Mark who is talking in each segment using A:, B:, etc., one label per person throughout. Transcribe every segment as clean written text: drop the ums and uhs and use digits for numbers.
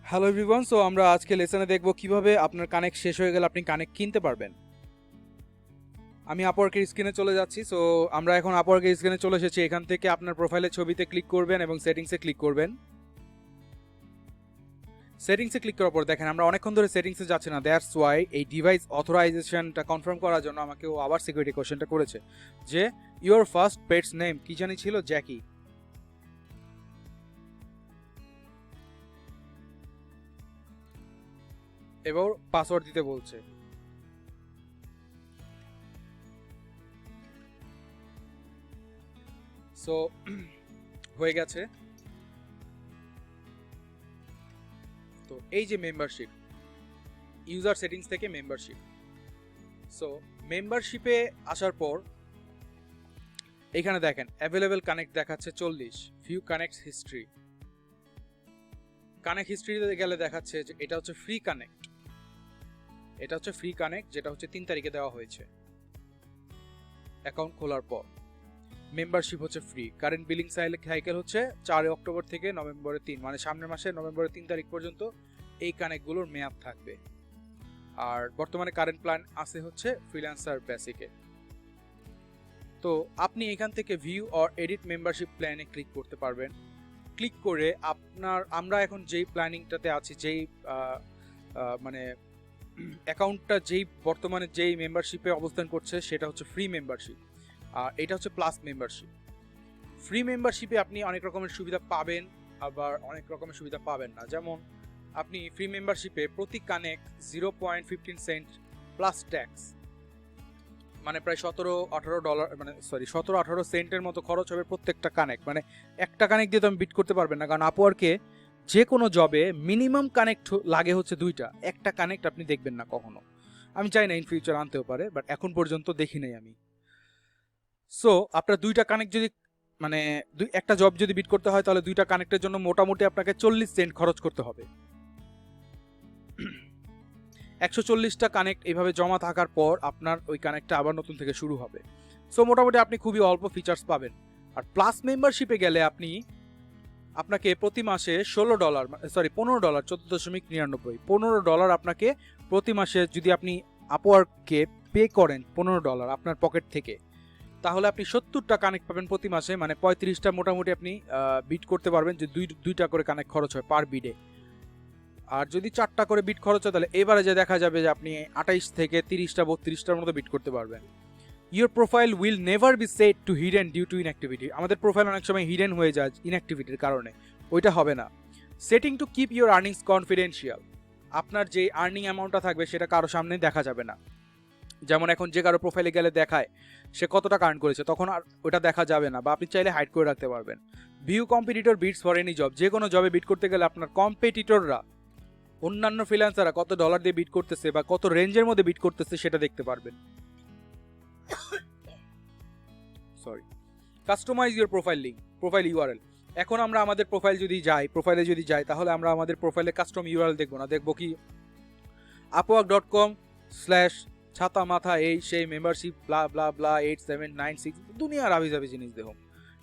A: Hello everyone, so আমরা আজকে লেসনে দেখব কিভাবে আপনার কানেক্ট শেষ হয়ে গেলে আপনি কানেক্ট কিনতে পারবেন। আমি আপওয়ার্কের স্ক্রিনে চলে যাচ্ছি। সো আমরা এখন আপওয়ার্কের স্ক্রিনে চলে এসেছি। এখান থেকে আপনার প্রোফাইলের ছবিতে ক্লিক করবেন এবং সেটিংসে ক্লিক করবেন। সেটিংসে ক্লিক করার পর দেখেন আমরা অনেকক্ষণ ধরে সেটিংসে যাচ্ছি না, দ্যাটস ওয়াই এই ডিভাইস অথরাইজেশনটা কনফার্ম করার জন্য আমাকে ও আবার সিকিউরিটি কোশ্চেনটা করেছে যে ইওর ফার্স্ট পেটস নেম কি জানি ছিল, জ্যাকি। এবার পাসওয়ার্ড দিতে বলছে। সো হয়ে গেছে। তো এই যে মেম্বারশিপ, ইউজার সেটিংস থেকে মেম্বারশিপ। সো মেম্বারশিপে আসার পর এখানে দেখেন অ্যাভেলেবেল কানেক্ট দেখাচ্ছে 40, ভিউ কানেক্ট হিস্ট্রি। কানেক্ট হিস্ট্রিতে গেলে দেখাচ্ছে যে এটা হচ্ছে ফ্রি কানেক্ট। এটা হচ্ছে ফ্রি কানেক্ট, যেটা হচ্ছে 3 তারিখে দেওয়া হয়েছে অ্যাকাউন্ট খোলার পর। মেম্বারশিপ হচ্ছে ফ্রি। কারেন্ট বিলিং সাইকেল হচ্ছে 4 অক্টোবর থেকে নভেম্বরের 3, মানে সামনের মাসে নভেম্বরের 3 তারিখ পর্যন্ত এই কানেক্টগুলোর মেয়াদ থাকবে। আর বর্তমানে কারেন্ট প্ল্যান আছে হচ্ছে ফ্রিল্যান্সার বেসিকে। তো আপনি এখান থেকে ভিউ অর এডিট মেম্বারশিপ প্ল্যানে ক্লিক করতে পারবেন। ক্লিক করে আমরা এখন যেই প্ল্যানিংটাতে আছি, যেই মানে অ্যাকাউন্টটা বর্তমানে যেই মেম্বারশিপে অবস্থান করছে সেটা হচ্ছে ফ্রি মেম্বারশিপ। আর এটা হচ্ছে প্লাস মেম্বারশিপ। ফ্রি মেম্বারশিপে আপনি অনেক রকমের সুবিধা পাবেন, আবার অনেক রকমের সুবিধা পাবেন না। যেমন আপনি ফ্রি মেম্বারশিপে প্রতি কানেক্ট 0.15 সেন্ট প্লাস ট্যাক্স, মানে প্রায় $17-18, মানে 17-18 সেন্টের মতো খরচ হবে প্রত্যেকটা কানেক্ট। মানে একটা কানেক্ট দিয়ে তো আমি বিট করতে পারবেন না, কারণ আপওয়ার্কে যে কোনো জবে মিনিমাম কানেক্ট লাগে হচ্ছে 2টা। একটা কানেক্ট আপনি দেখবেন না কখনো। আমি চাই না ইন ফিউচার আনতেও পারে, বাট এখন পর্যন্ত দেখি নাই আমি। সো আপনার 2টা কানেক্ট যদি, মানে একটা জব যদি বিট করতে হয়, তাহলে 2টা কানেক্টের জন্য মোটামুটি আপনাকে 40 সেন্ট খরচ করতে হবে। 140টা কানেক্ট এইভাবে জমা থাকার পর আপনার ওই কানেক্টটা আবার নতুন থেকে শুরু হবে। সো মোটামুটি আপনি খুবই অল্প ফিচার্স পাবেন। আর প্লাস মেম্বারশিপে গেলে আপনাকে প্রতি মাসে $16, $15, $14.99 আপনাকে প্রতি মাসে, যদি আপনি আপওয়ার্ককে পে করেন $15 আপনার পকেট থেকে, তাহলে আপনি 70টা কানেক্ট পাবেন প্রতি মাসে, মানে 35টা মোটামুটি আপনি বিট করতে পারবেন, যে দুইটা করে কানেক্ট খরচ হয় পার বিডে। আর যদি 4টা করে বিট খরচ হয়, তাহলে এবারে যে দেখা যাবে যে আপনি 28 থেকে 30টা 32টার মতো বিট করতে পারবেন। Your profile will never be set to hidden due to inactivity. আমাদের প্রোফাইল অনেক সময় হিডেন হয়ে যায় ইনঅ্যাক্টিভিটির কারণে, ওইটা হবে না। Setting to keep your earnings confidential. আপনার যে আর্নিং অ্যামাউন্টটা থাকবে সেটা কারো সামনে দেখা যাবে না। যেমন এখন যে কারো প্রোফাইলে গেলে দেখায় সে কত টাকা আর্ন করেছে, তখন আর ওটা দেখা যাবে না, বা আপনি চাইলে হাইড করে রাখতে পারবেন। View competitor bids for any job. যে কোনো জবে বিট করতে গেলে আপনার কম্পিটিটররা, অন্যান্য ফ্রিল্যান্সাররা কত ডলার দিয়ে বিট করতেছে বা কত রেঞ্জের মধ্যে বিট করতেছে সেটা দেখতে পারবেন। Sorry. Customize your profile link, profile URL. এখন আমরা আমাদের প্রোফাইলে যদি যাই, তাহলে আমরা আমাদের প্রোফাইলে কাস্টম ইউআরএল দেখবো না, দেখবো কি upwork.com/ছাতা মাথা এই সেই মেম্বারশিপ ব্লা ব্লা ব্লা 8796 দুনিয়ার আবি যাবি জিনিস দেখো।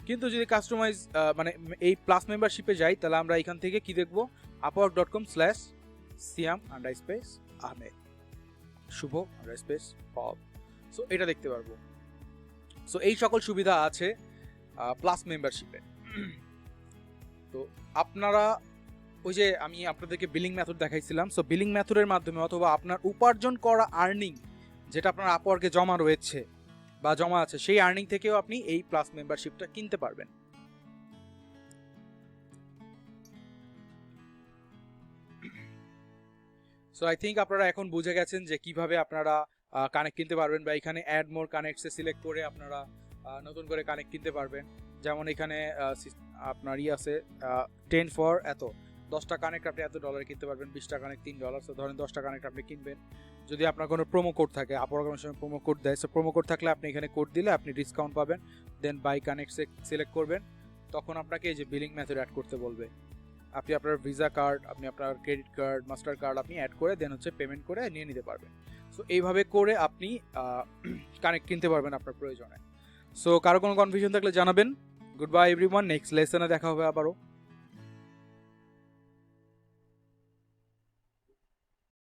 A: কিন্তু যদি কাস্টমাইজ মানে এই প্লাস মেম্বারশিপে যাই, তাহলে আমরা এখান থেকে কি দেখবো, upwork.com/siam_ahmed, শুভ_pop। সো এটা দেখতে পারবো। সো এই সকল সুবিধা আছে প্লাস মেম্বারশিপে। তো আপনারা, ওই যে আমি আপনাদেরকে বিলিং মেথড দেখাইছিলাম, সো বিলিং মেথডের মাধ্যমে অথবা আপনার উপার্জন করা আর্নিং যেটা আপনার আপওয়ার্কে জমা রয়েছে বা জমা আছে, সেই আর্নিং থেকেও আপনি এই প্লাস মেম্বারশিপটা কিনতে পারবেন। সো আই থিঙ্ক আপনারা এখন বুঝে গেছেন যে কিভাবে আপনারা কানেক্ট কিনতে পারবেন, বা এখানে অ্যাড মোর কানেক্টসে সিলেক্ট করে আপনারা নতুন করে কানেক্ট কিনতে পারবেন। যেমন এখানে আপনার আছে 10 ফর এত, 10টা কানেক্ট আপনি $1 কিনতে পারবেন, 20টা কানেক্ট $3। সো ধরেন 10টা কানেক্ট আপনি কিনবেন, যদি আপনার কোনো প্রোমো কোড থাকে, আপওয়ার্ক কোনো সময় প্রোমো কোড দেয়, সো প্রোমো কোড থাকলে আপনি এখানে কোড দিলে আপনি ডিসকাউন্ট পাবেন। দেন বাই কানেক্টসে সিলেক্ট করবেন, তখন আপনাকে এই যে বিলিং মেথড অ্যাড করতে বলবে। আপনি আপনার ভিসা কার্ড, আপনি আপনার ক্রেডিট কার্ড, মাস্টার কার্ড আপনি অ্যাড করে দেন হচ্ছে পেমেন্ট করে নিয়ে নিতে পারবেন। সো এইভাবে করে আপনি কানেক্ট কিনতে পারবেন আপনার প্রয়োজনে। সো কারো কোনো কনফিউশন থাকলে জানাবেন। গুড বাই এভরিওয়ান, নেক্সট লেসনে দেখা হবে আবারও।